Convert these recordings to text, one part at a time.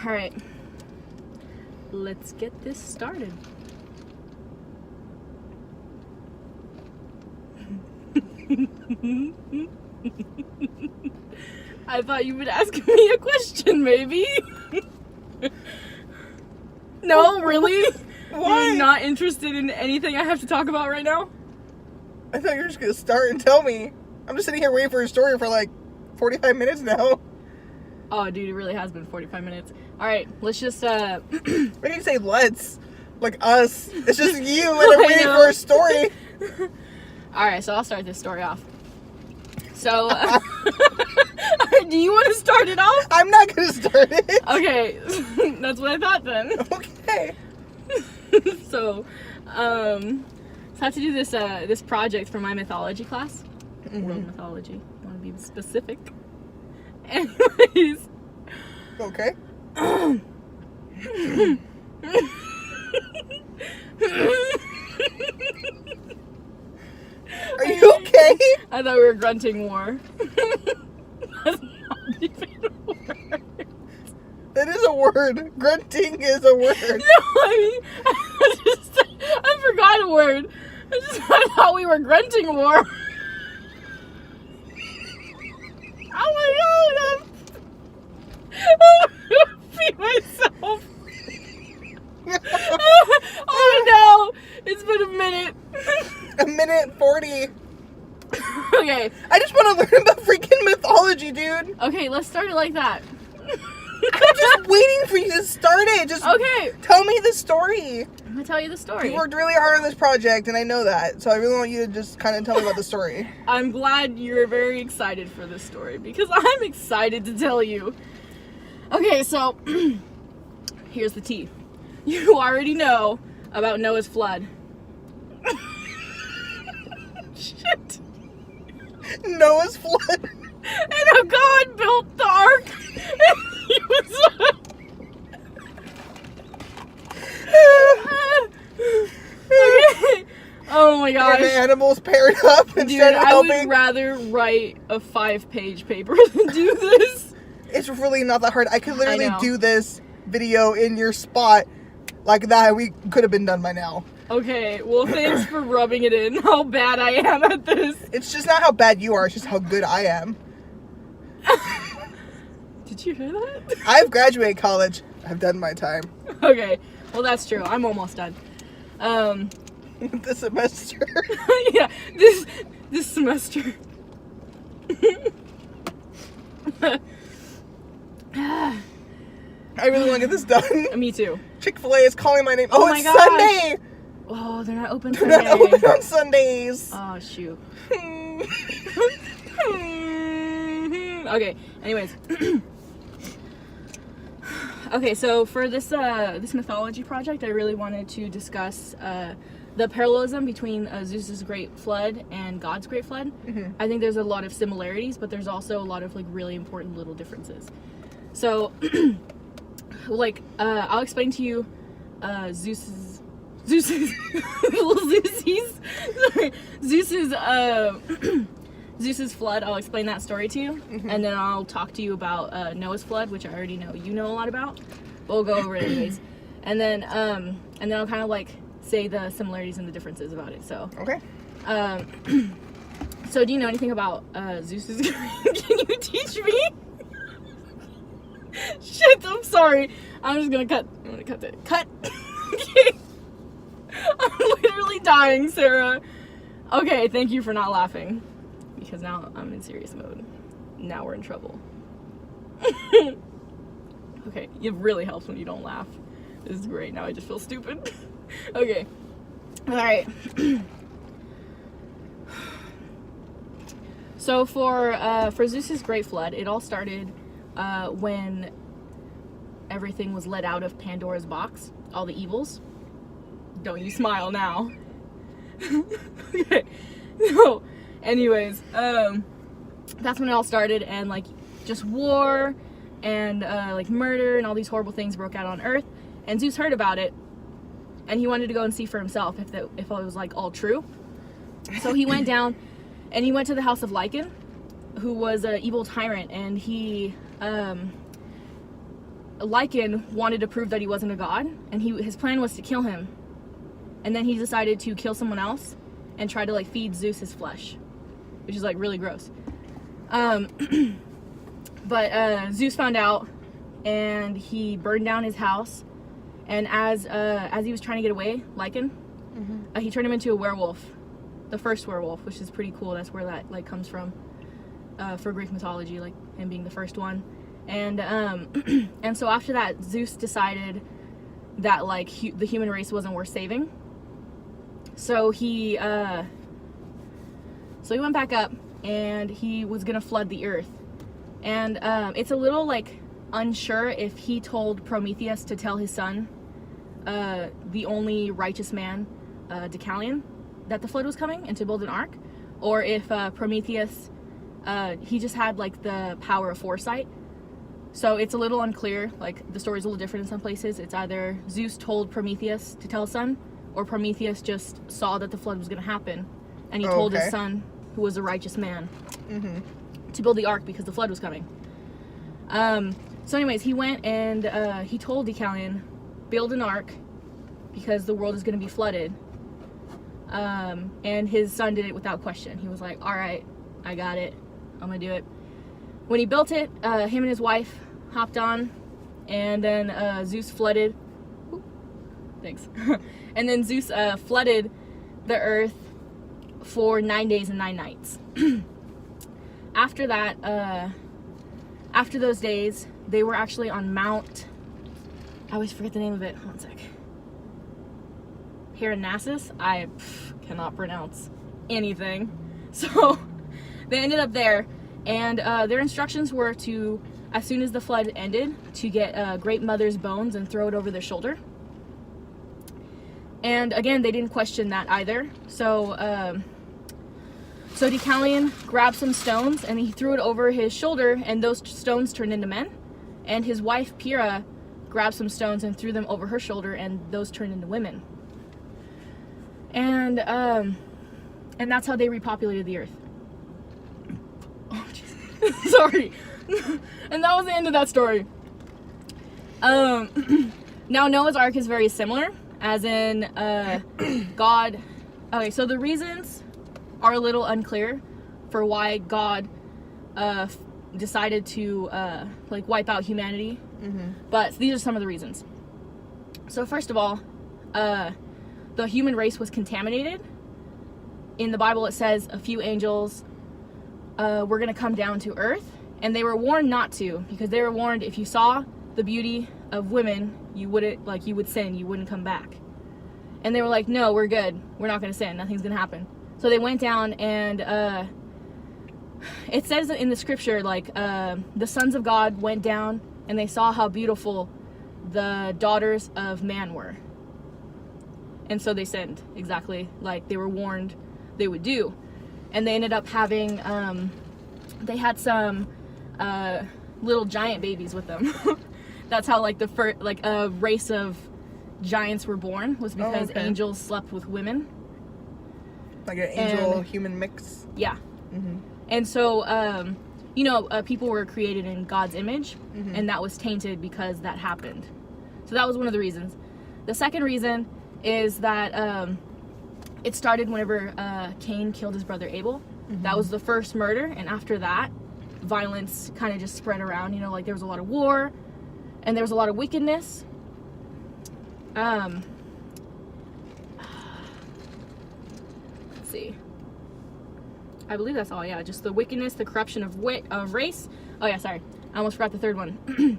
All right. Let's get this started. I thought you would ask me a question, maybe. No, really? Why? You're not interested in anything I have to talk about right now? I thought you were just going to start and tell me. I'm just sitting here waiting for a story for like 45 minutes now. Oh, dude, it really has been 45 minutes. All right, let's just, Why do you say let's? Like us. It's just you and I'm waiting for a story. All right, so I'll start this story off. So, do you want to start it off? I'm not going to start it. Okay, that's what I thought then. Okay. So I have to do this project for my mythology class. World mythology. I want to be specific. Anyways. Okay. Are you okay? I thought we were grunting war. That's not even a word. That is a word. Grunting is a word. No, I mean, I forgot a word. I thought we were grunting war. Oh my god! I'm gonna pee myself. Oh no! It's been a minute. A minute 40. Okay. I just want to learn about freaking mythology, dude. Okay, let's start it like that. I'm just waiting for you to start it. Just Okay. tell me the story. I'm gonna tell you the story. You worked really hard on this project, and I know that. So I really want you to just kind of tell me about the story. I'm glad you're very excited for this story because I'm excited to tell you. Okay, so here's the tea. You already know about Noah's flood. Shit. Noah's flood. And how God built the ark. And he was okay. Oh my gosh. And the animals paired up and Dude, started I helping. would rather write a 5-page paper than do this. It's really not that hard. I could literally I know. do this video in your spot like that. We could have been done by now. Okay, well, thanks for rubbing it in how bad I am at this. It's just not how bad you are. It's just how good I am. Did you hear that? I've graduated college. I've done my time. Okay, well, that's true. I'm almost done. This semester. Yeah, this semester. I really want to get this done. Me too. Chick-fil-A is calling my name. Oh Oh, my it's gosh. Sunday. Oh, they're not open They're today. not open on Sundays. Oh, shoot. Okay, anyways. Okay, so for this this mythology project, I really wanted to discuss the parallelism between Zeus's great flood and God's great flood. I think there's a lot of similarities, but there's also a lot of like really important little differences. So, like, I'll explain to you Zeus's Zeus's flood. I'll explain that story to you, and then I'll talk to you about Noah's flood, which I already know you know a lot about. We'll go over it anyways, and then I'll kind of like say the similarities and the differences about it. So Okay. So do you know anything about Zeus's? Can you teach me? Shit, I'm sorry. I'm just gonna cut. I'm gonna cut it. Cut. Okay. I'm literally dying, Sarah. Okay, thank you for not laughing. Because now I'm in serious mode. Now we're in trouble. Okay, it really helps when you don't laugh. This is great. Now I just feel stupid. Okay. Alright. So for Zeus's great flood, it all started when everything was let out of Pandora's box. All the evils. Don't you smile now. Okay. So, anyways, that's when it all started, and like just war and like murder and all these horrible things broke out on Earth. And Zeus heard about it, and he wanted to go and see for himself if it was like all true. So he went down, and he went to the house of Lycan, who was an evil tyrant, and he Lycan wanted to prove that he wasn't a god, and his plan was to kill him. And then he decided to kill someone else and try to like feed Zeus his flesh, which is like really gross. But Zeus found out, and he burned down his house. And as he was trying to get away, Lycan, he turned him into a werewolf, the first werewolf, which is pretty cool. That's where that like comes from for Greek mythology, like him being the first one. And and so after that, Zeus decided that like the human race wasn't worth saving. So he went back up, and he was gonna flood the earth. And it's a little like unsure if he told Prometheus to tell his son, the only righteous man, Deucalion, that the flood was coming and to build an ark, or if Prometheus, he just had like the power of foresight. So it's a little unclear. Like the story's a little different in some places. It's either Zeus told Prometheus to tell his son, or Prometheus just saw that the flood was going to happen, and he told his son, who was a righteous man, to build the ark because the flood was coming. So anyways, he went and he told Deucalion, build an ark because the world is going to be flooded. And his son did it without question. He was like, all right, I got it. I'm going to do it. When he built it, him and his wife hopped on, and then Zeus flooded. Ooh, thanks. And then Zeus flooded the earth for 9 days and 9 nights. After that, after those days, they were actually on Mount, I always forget the name of it. Hold on a sec. Parnassus? I cannot pronounce anything. So they ended up there, and their instructions were to, as soon as the flood ended, to get Great Mother's bones and throw it over their shoulder. And again, they didn't question that either. So Deucalion grabbed some stones and he threw it over his shoulder, and those stones turned into men. And his wife Pyrrha grabbed some stones and threw them over her shoulder, and those turned into women. And that's how they repopulated the earth. Oh, jeez. Sorry. And that was the end of that story. Now Noah's Ark is very similar, as in God. Okay, so the reasons are a little unclear for why God decided to like wipe out humanity, but these are some of the reasons. So first of all, the human race was contaminated. In the Bible it says a few angels were going to come down to earth, and they were warned not to, because they were warned if you saw the beauty of women, you would sin, you wouldn't come back. And they were like, no, we're good, we're not going to sin, nothing's going to happen. So they went down, and it says in the scripture, like, the sons of God went down, and they saw how beautiful the daughters of man were. And so they sinned, exactly like they were warned they would do. And they ended up having, they had some little giant babies with them. That's how like the first, like a race of giants were born, was because angels slept with women. Like an angel-human mix? Yeah. And so, people were created in God's image, and that was tainted because that happened. So that was one of the reasons. The second reason is that it started whenever Cain killed his brother Abel. That was the first murder, and after that, violence kind of just spread around. Like there was a lot of war, and there was a lot of wickedness. Let's see. I believe that's all. Yeah, just the wickedness, the corruption of race. Oh yeah, sorry, I almost forgot the third one.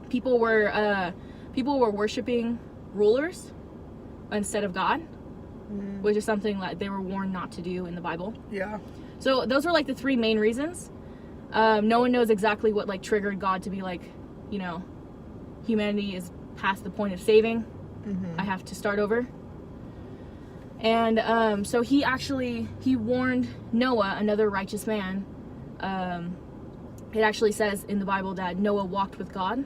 People were worshiping rulers instead of God, which is something that they were warned not to do in the Bible. Yeah. So those are like the three main reasons. No one knows exactly what like triggered God to be like, humanity is past the point of saving. I have to start over. And so he warned Noah, another righteous man. It actually says in the Bible that Noah walked with God.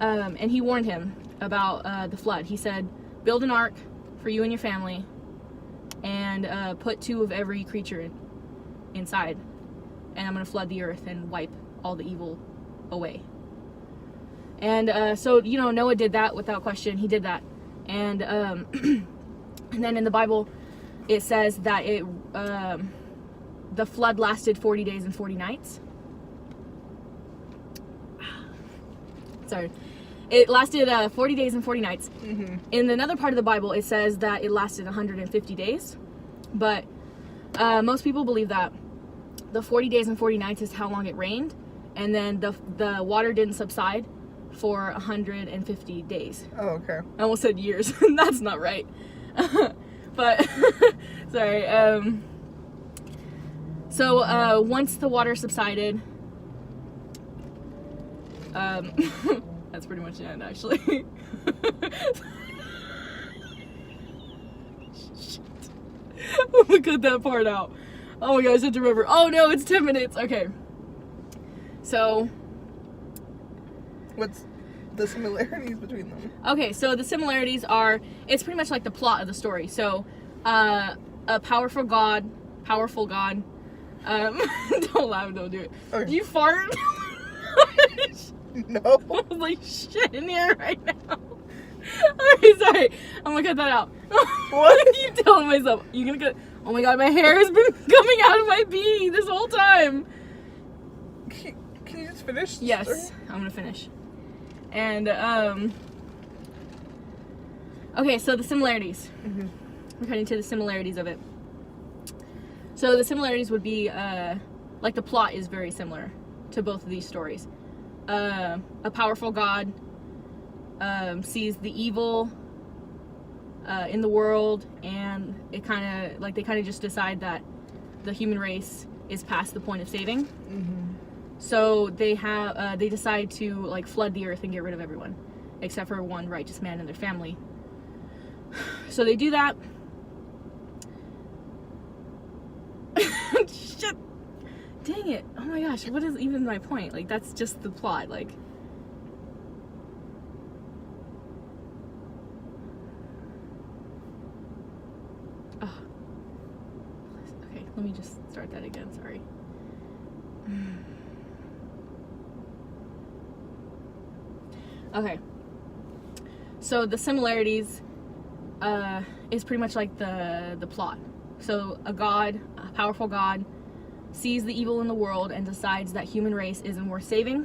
And he warned him about the flood. He said, build an ark for you and your family, and put 2 of every creature inside, and I'm going to flood the earth and wipe all the evil away. And so, you know, Noah did that without question. He did that. And and then in the Bible, it says that the flood lasted 40 days and 40 nights. Sorry. It lasted 40 days and 40 nights. Mm-hmm. In another part of the Bible, it says that it lasted 150 days. But most people believe that the 40 days and 40 nights is how long it rained. And then the water didn't subside for 150 days. Oh, okay. I almost said years. That's not right. But, sorry. So once the water subsided, that's pretty much the end, actually. Shit. I'm gonna cut that part out. Oh my gosh, I have to remember. Oh no, it's 10 minutes. Okay. So, what's the similarities between them? Okay, so the similarities are, it's pretty much like the plot of the story. So, a powerful God, don't laugh, don't do it. Okay. Do you fart? No. I was like shit in here right now. Alright, sorry. I'm gonna cut that out. What are you telling myself? You gonna cut? Oh my god, my hair has been coming out of my beanie this whole time. Can you just finish? Yes, Sorry? I'm gonna finish. And okay, so the similarities. Mm-hmm. We're cutting to the similarities of it. So the similarities would be like the plot is very similar to both of these stories. A powerful God sees the evil in the world, and it kind of like they kind of just decide that the human race is past the point of saving. Mm-hmm. So they decide to like flood the earth and get rid of everyone except for one righteous man and their family. So they do that. Shit. Dang it. Oh my gosh, what is even my point? Like, that's just the plot, like. Oh. Okay, let me just start that again, sorry. Okay. So the similarities is pretty much like the plot. So a powerful God, sees the evil in the world and decides that human race isn't worth saving.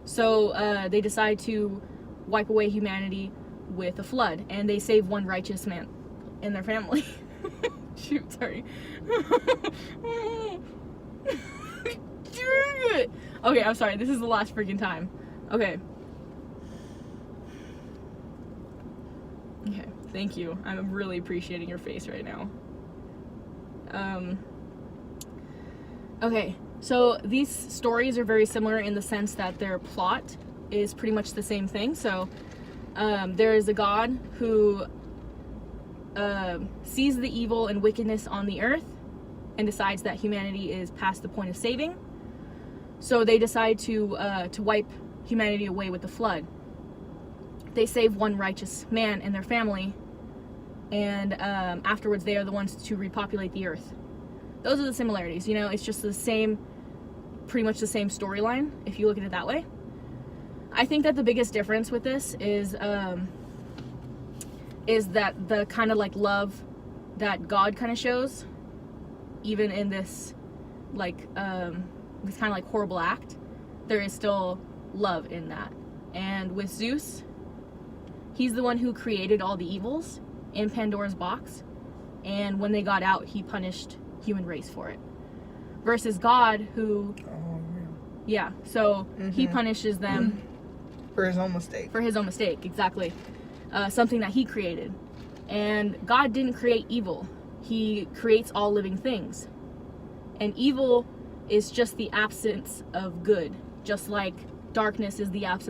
So they decide to wipe away humanity with a flood, and they save one righteous man and their family. Shoot, sorry. Okay, I'm sorry. This is the last freaking time. Okay. Okay, thank you. I'm really appreciating your face right now. Okay, so these stories are very similar in the sense that their plot is pretty much the same thing. So there is a God who sees the evil and wickedness on the earth and decides that humanity is past the point of saving. So they decide to wipe humanity away with the flood. They save one righteous man and their family, and afterwards they are the ones to repopulate the earth. Those are the similarities, you know, it's just the same, pretty much the same storyline, if you look at it that way. I think that the biggest difference with this is that the kind of like love that God kind of shows, even in this like this kind of like horrible act, there is still love in that. And with Zeus, he's the one who created all the evils in Pandora's box, and when they got out, he punished human race for it. Versus God, who so he punishes them for his own mistake. For his own mistake, exactly. Something that he created. And God didn't create evil. He creates all living things. And evil is just the absence of good, just like darkness is the absence